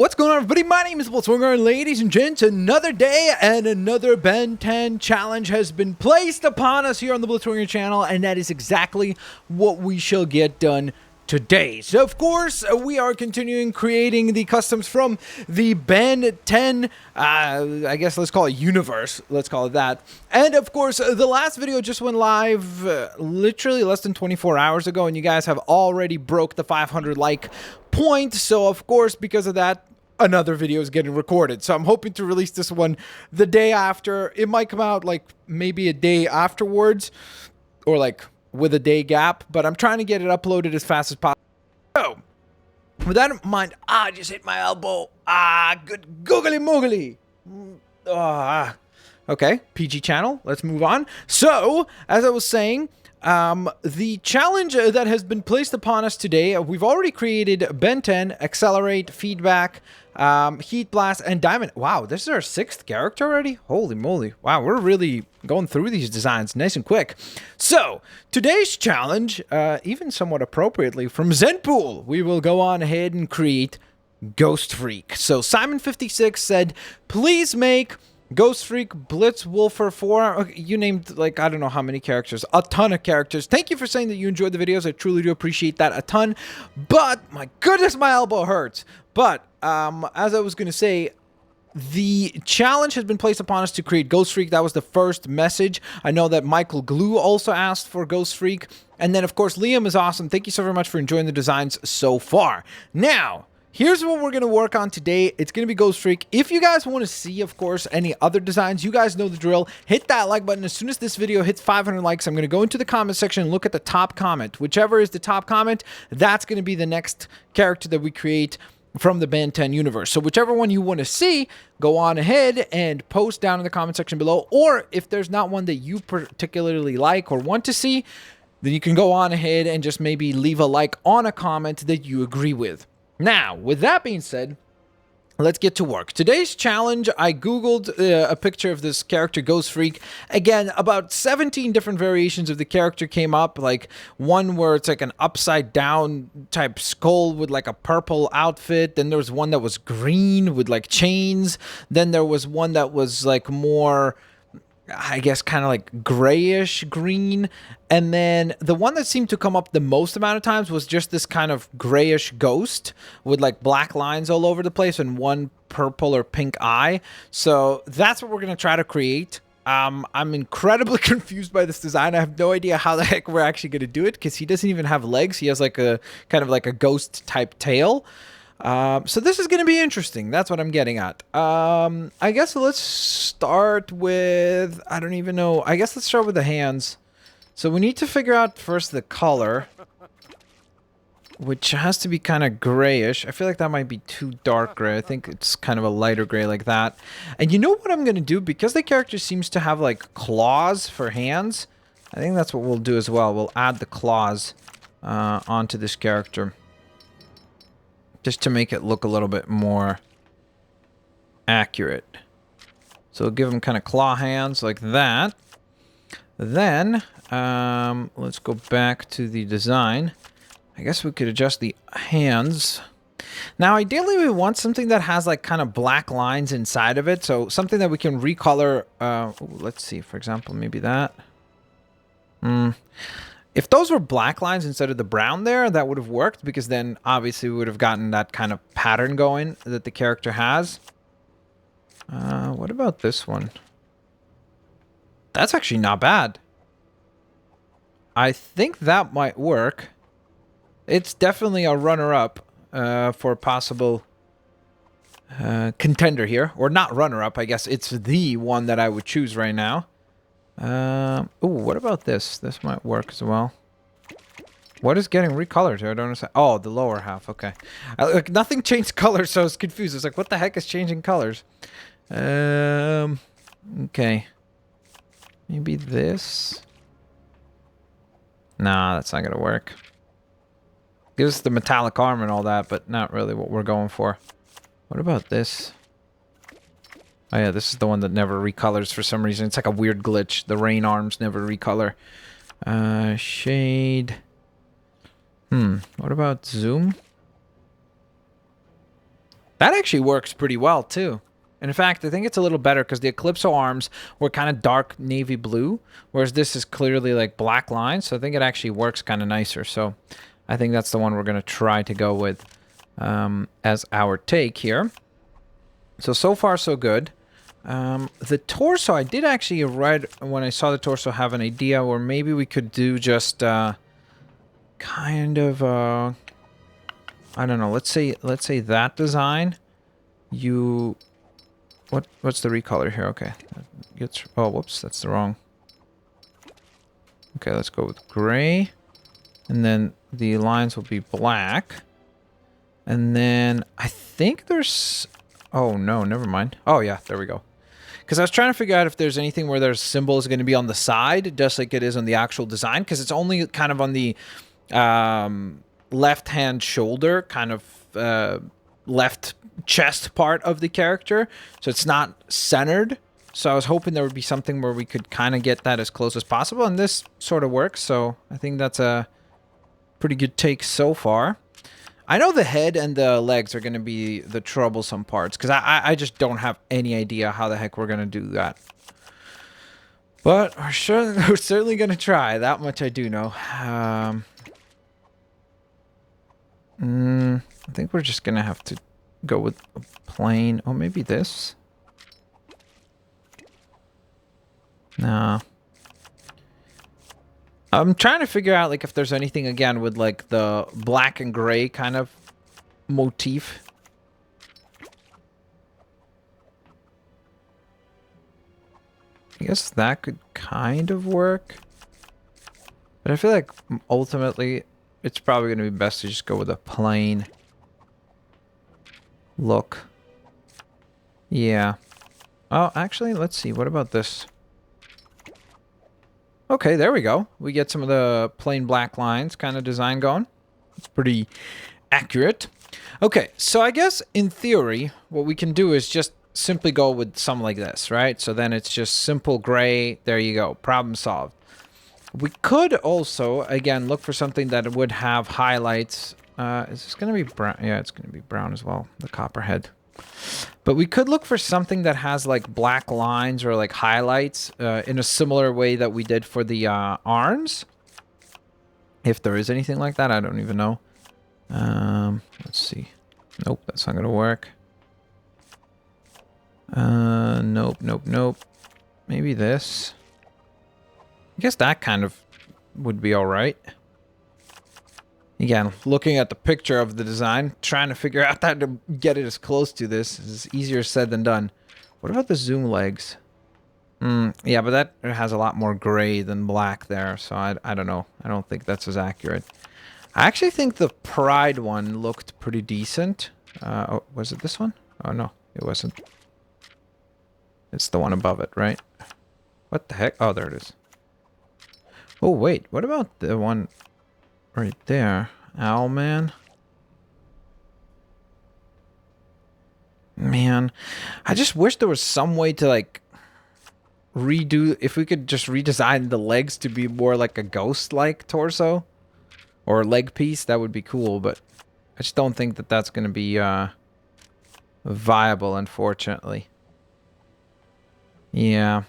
What's going on, everybody? My name is Blitzwinger, and ladies and gents, another day and another Ben 10 challenge has been placed upon us here on the Blitzwinger channel, and that is exactly what we shall get done today. So, of course, we are continuing creating the customs from the Ben 10, I guess let's call it universe. Let's call it that. And, of course, the last video just went live literally less than 24 hours ago, and you guys have already broke the 500 like point. So, of course, because of that, another video is getting recorded. So I'm hoping to release this one the day after. It might come out like maybe a day afterwards or like with a day gap, but I'm trying to get it uploaded as fast as possible. So with that in mind, I just hit my elbow. Good googly moogly. Okay, PG channel. Let's move on. So as I was saying, the challenge that has been placed upon us today, we've already created Ben 10, Accelerate, Feedback, Heat Blast, and Diamond. Wow, this is our 6th character already? Holy moly. Wow, we're really going through these designs nice and quick. So, today's challenge, even somewhat appropriately, from Zenpool, we will go on ahead and create Ghostfreak. So, Simon56 said, please make Ghostfreak, Blitzwolfer 4, okay, you named like I don't know how many characters, a ton of characters. Thank you for saying that you enjoyed the videos. I truly do appreciate that a ton. But my goodness, my elbow hurts. But as I was gonna say, the challenge has been placed upon us to create Ghostfreak. That was the first message. I know that Michael Glue also asked for Ghostfreak, and then of course Liam is awesome. Thank you so very much for enjoying the designs so far. Now, here's what we're going to work on today. It's going to be Ghostfreak. If you guys want to see, of course, any other designs, you guys know the drill. Hit that like button. As soon as this video hits 500 likes, I'm going to go into the comment section and look at the top comment. Whichever is the top comment, that's going to be the next character that we create from the Ben 10 universe. So whichever one you want to see, go on ahead and post down in the comment section below. Or if there's not one that you particularly like or want to see, then you can go on ahead and just maybe leave a like on a comment that you agree with. Now, with that being said, let's get to work. Today's challenge, I googled a picture of this character, Ghostfreak. Again, about 17 different variations of the character came up, like one where it's like an upside down type skull with like a purple outfit. Then there was one that was green with like chains. Then there was one that was like more, I guess, kind of like grayish green. And then the one that seemed to come up the most amount of times was just this kind of grayish ghost with like black lines all over the place and one purple or pink eye. So that's what we're going to try to create. I'm incredibly confused by this design. I have no idea how the heck we're actually going to do it because he doesn't even have legs. He has like a kind of like a ghost type tail. So this is going to be interesting. That's what I'm getting at. I guess let's start with, I don't even know. I guess let's start with the hands. So we need to figure out first the color, which has to be kind of grayish. I feel like that might be too dark gray. I think it's kind of a lighter gray like that. And you know what I'm going to do? Because the character seems to have like claws for hands, I think that's what we'll do as well. We'll add the claws onto this character, just to make it look a little bit more accurate. So we'll give him kind of claw hands like that. Then, let's go back to the design. I guess we could adjust the hands. Now, ideally, we want something that has like kind of black lines inside of it. So something that we can recolor. Let's see, for example, maybe that. If those were black lines instead of the brown there, that would have worked, because then obviously we would have gotten that kind of pattern going that the character has. What about this one? That's actually not bad. I think that might work. It's definitely a runner-up for a possible contender here. Or not runner-up, I guess it's the one that I would choose right now. Oh, what about this? This might work as well. What is getting recolored here? I don't understand. Oh, the lower half. Okay. Like, nothing changed color, so I was confused. It's like, what the heck is changing colors? Okay. Maybe this. Nah, that's not gonna work. Gives us the metallic arm and all that, but not really what we're going for. What about this? Oh yeah, this is the one that never recolors for some reason. It's like a weird glitch. The rain arms never recolor. Shade. What about zoom? That actually works pretty well, too. And in fact, I think it's a little better because the Eclipso arms were kind of dark navy blue, whereas this is clearly like black lines. So I think it actually works kind of nicer. So I think that's the one we're going to try to go with as our take here. So far, so good. The torso, I did actually read when I saw the torso have an idea where maybe we could do just kind of I don't know, let's say that design. What's the recolor here? Okay. Oh, whoops, that's the wrong. Okay, let's go with gray. And then the lines will be black. And then I think there's... Oh, no, never mind. Oh, yeah, there we go. Because I was trying to figure out if there's anything where there's symbols going to be on the side, just like it is on the actual design, because it's only kind of on the left-hand shoulder, kind of left chest part of the character, so it's not centered. So I was hoping there would be something where we could kind of get that as close as possible, and this sort of works, so I think that's a pretty good take so far. I know the head and the legs are going to be the troublesome parts, because I just don't have any idea how the heck we're going to do that. But we're certainly going to try. That much I do know. I think we're just going to have to go with a plain... Oh, maybe this? Nah. I'm trying to figure out, like, if there's anything, again, with, like, the black and gray kind of motif. I guess that could kind of work. But I feel like, ultimately, it's probably going to be best to just go with a plain look. Yeah. Oh, actually, let's see. What about this? Okay, there we go. We get some of the plain black lines kind of design going. It's pretty accurate. Okay, so I guess in theory, what we can do is just simply go with something like this, right? So then it's just simple gray. There you go. Problem solved. We could also, again, look for something that would have highlights. Is this going to be brown? Yeah, it's going to be brown as well, the copperhead. But we could look for something that has like black lines or like highlights in a similar way that we did for the arms. If there is anything like that, I don't even know. Let's see. Nope, that's not going to work. Nope. Maybe this. I guess that kind of would be all right. Again, looking at the picture of the design, trying to figure out how to get it as close to this is easier said than done. What about the zoom legs? Yeah, but that has a lot more gray than black there, so I don't know. I don't think that's as accurate. I actually think the Pride one looked pretty decent. Oh, was it this one? Oh, no, it wasn't. It's the one above it, right? What the heck? Oh, there it is. Oh, wait. What about the one right there? Owlman? Man, I just wish there was some way to, like, redo... If we could just redesign the legs to be more like a ghost-like torso. Or leg piece, that would be cool, but I just don't think that that's going to be viable, unfortunately. Yeah.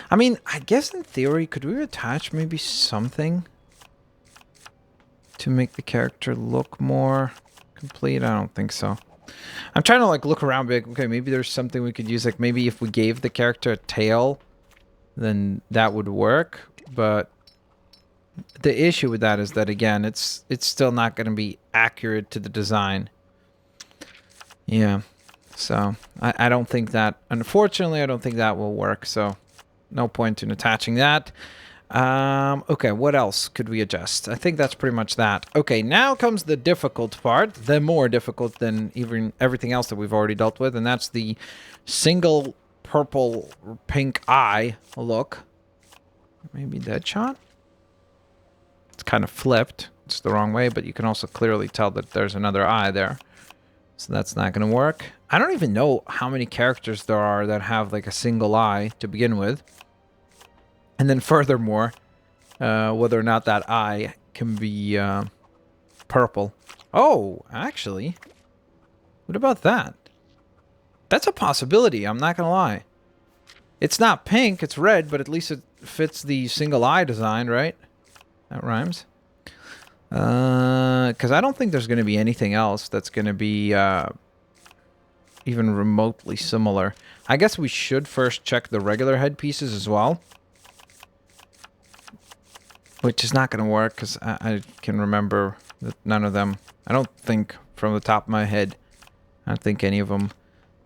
I mean, I guess in theory, could we attach maybe something to make the character look more complete? I don't think so. I'm trying to like look around, be like, okay, maybe there's something we could use. Like maybe if we gave the character a tail, then that would work. But the issue with that is that, again, it's still not going to be accurate to the design. Yeah. So I don't think that, unfortunately, I don't think that will work. So no point in attaching that. Okay, what else could we adjust? I think that's pretty much that. Okay, now comes the difficult part, the more difficult than even everything else that we've already dealt with, and that's the single purple pink eye look. Maybe Deadshot? It's kind of flipped. It's the wrong way, but you can also clearly tell that there's another eye there. So that's not going to work. I don't even know how many characters there are that have like a single eye to begin with. And then furthermore, whether or not that eye can be purple. Oh, actually. What about that? That's a possibility, I'm not gonna lie. It's not pink, it's red, but at least it fits the single eye design, right? That rhymes. Because I don't think there's going to be anything else that's going to be even remotely similar. I guess we should first check the regular headpieces as well. Which is not going to work because I can remember that none of them... I don't think from the top of my head, I don't think any of them...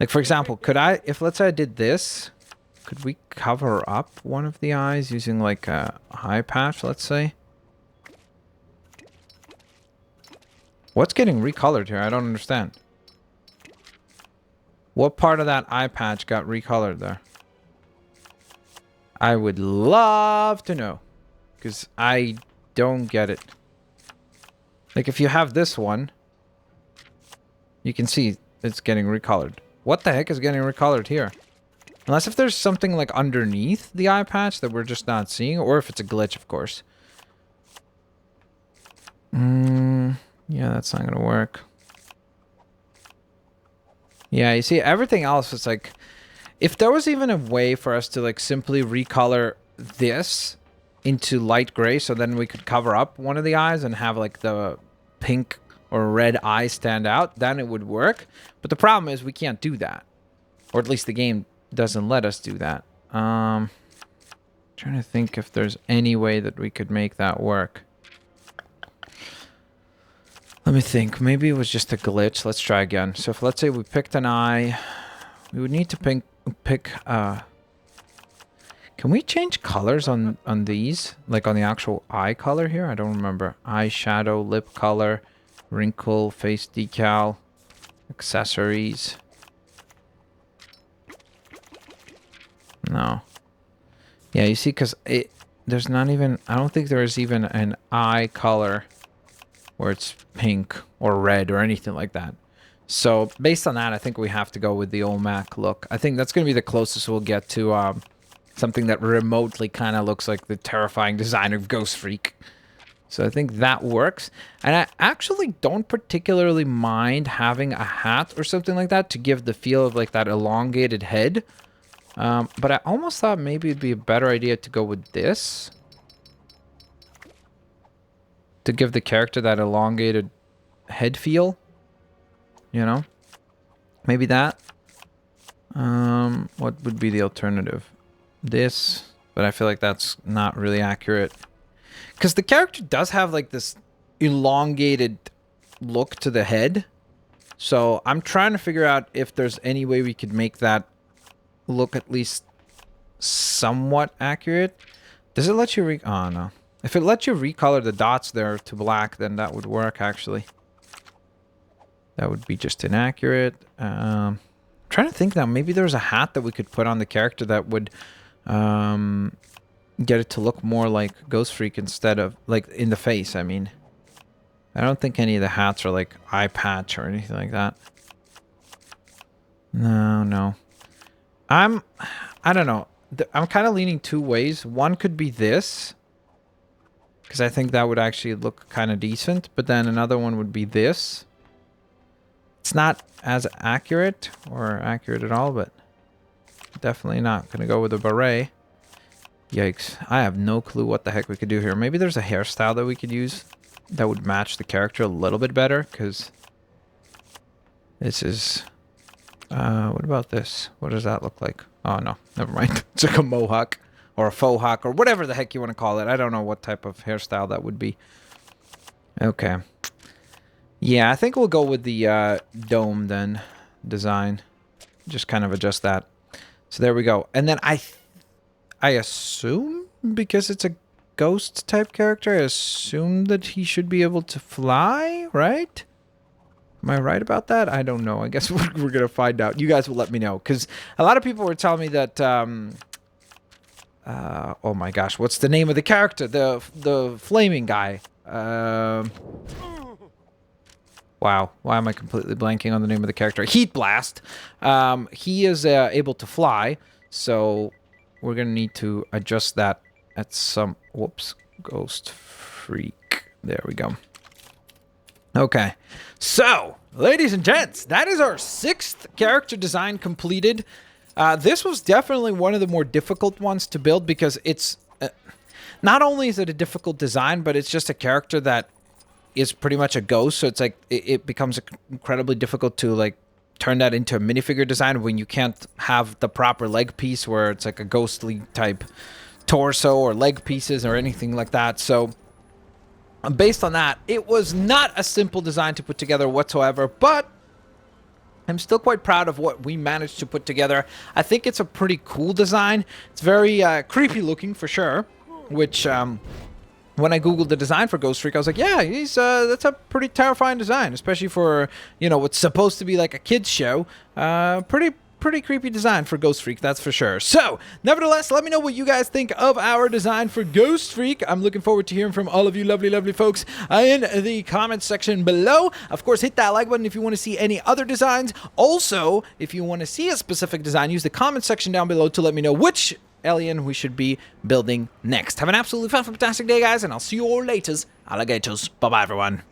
Like, for example, could I... If, let's say I did this, could we cover up one of the eyes using, like, a eye patch, let's say? What's getting recolored here? I don't understand. What part of that eye patch got recolored there? I would love to know. Because I don't get it. Like, if you have this one, you can see it's getting recolored. What the heck is getting recolored here? Unless if there's something, like, underneath the eye patch that we're just not seeing. Or if it's a glitch, of course. Yeah, that's not gonna work. Yeah, you see, everything else is like... If there was even a way for us to, like, simply recolor this into light gray, so then we could cover up one of the eyes and have, like, the pink or red eye stand out, then it would work. But the problem is we can't do that. Or at least the game doesn't let us do that. Trying to think if there's any way that we could make that work. Let me think. Maybe it was just a glitch. Let's try again. So if, let's say we picked an eye, we would need to pick can we change colors on these? Like on the actual eye color here? I don't remember. Eyeshadow, lip color, wrinkle, face decal, accessories. No. Yeah, you see, because there's not even... I don't think there is even an eye color where it's pink or red or anything like that. So based on that, I think we have to go with the OMAC look. I think that's going to be the closest we'll get to something that remotely kind of looks like the terrifying design of Ghostfreak. So I think that works. And I actually don't particularly mind having a hat or something like that to give the feel of like that elongated head. But I almost thought maybe it'd be a better idea to go with this. To give the character that elongated head feel. You know? Maybe that. What would be the alternative? This. But I feel like that's not really accurate. Because the character does have like this elongated look to the head. So I'm trying to figure out if there's any way we could make that look at least somewhat accurate. Does it let you oh no. If it lets you recolor the dots there to black, then that would work actually. That would be just inaccurate. Trying to think now, maybe there's a hat that we could put on the character that would get it to look more like Ghostfreak instead of like in the face, I mean. I don't think any of the hats are like eye patch or anything like that. No. I don't know. I'm kind of leaning two ways. One could be this. Because I think that would actually look kind of decent. But then another one would be this. It's not as accurate or accurate at all, but definitely not going to go with a beret. Yikes. I have no clue what the heck we could do here. Maybe there's a hairstyle that we could use that would match the character a little bit better, because this is... what about this? What does that look like? Oh, no. Never mind. It's like a mohawk or a faux hawk or whatever the heck you want to call it. I don't know what type of hairstyle that would be. Okay. Yeah, I think we'll go with the dome then. Design. Just kind of adjust that. So there we go. And then I assume, because it's a ghost type character, I assume that he should be able to fly, right? Am I right about that? I don't know. I guess we're going to find out. You guys will let me know. Because a lot of people were telling me that... oh my gosh. What's the name of the character? The flaming guy. Wow. Why am I completely blanking on the name of the character? Heat Blast. He is able to fly. So we're going to need to adjust that at some... Whoops. Ghostfreak. There we go. Okay, so ladies and gents, that is our 6th character design completed. This was definitely one of the more difficult ones to build because it's not only is it a difficult design, but it's just a character that is pretty much a ghost. So it's like it becomes incredibly difficult to like turn that into a minifigure design when you can't have the proper leg piece where it's like a ghostly type torso or leg pieces or anything like that. So based on that, it was not a simple design to put together whatsoever, but I'm still quite proud of what we managed to put together. I think it's a pretty cool design. It's very creepy looking for sure, which when I googled the design for Ghostfreak, I was like, yeah, that's a pretty terrifying design, especially for, you know, what's supposed to be like a kids show. Pretty creepy design for Ghostfreak, that's for sure. So, nevertheless, let me know what you guys think of our design for Ghostfreak. I'm looking forward to hearing from all of you lovely folks in the comments section below. Of course, hit that like button if you want to see any other designs. Also, if you want to see a specific design, use the comment section down below to let me know which alien we should be building next. Have an absolutely fantastic day, guys, and I'll see you all later, alligators. Bye-bye, everyone.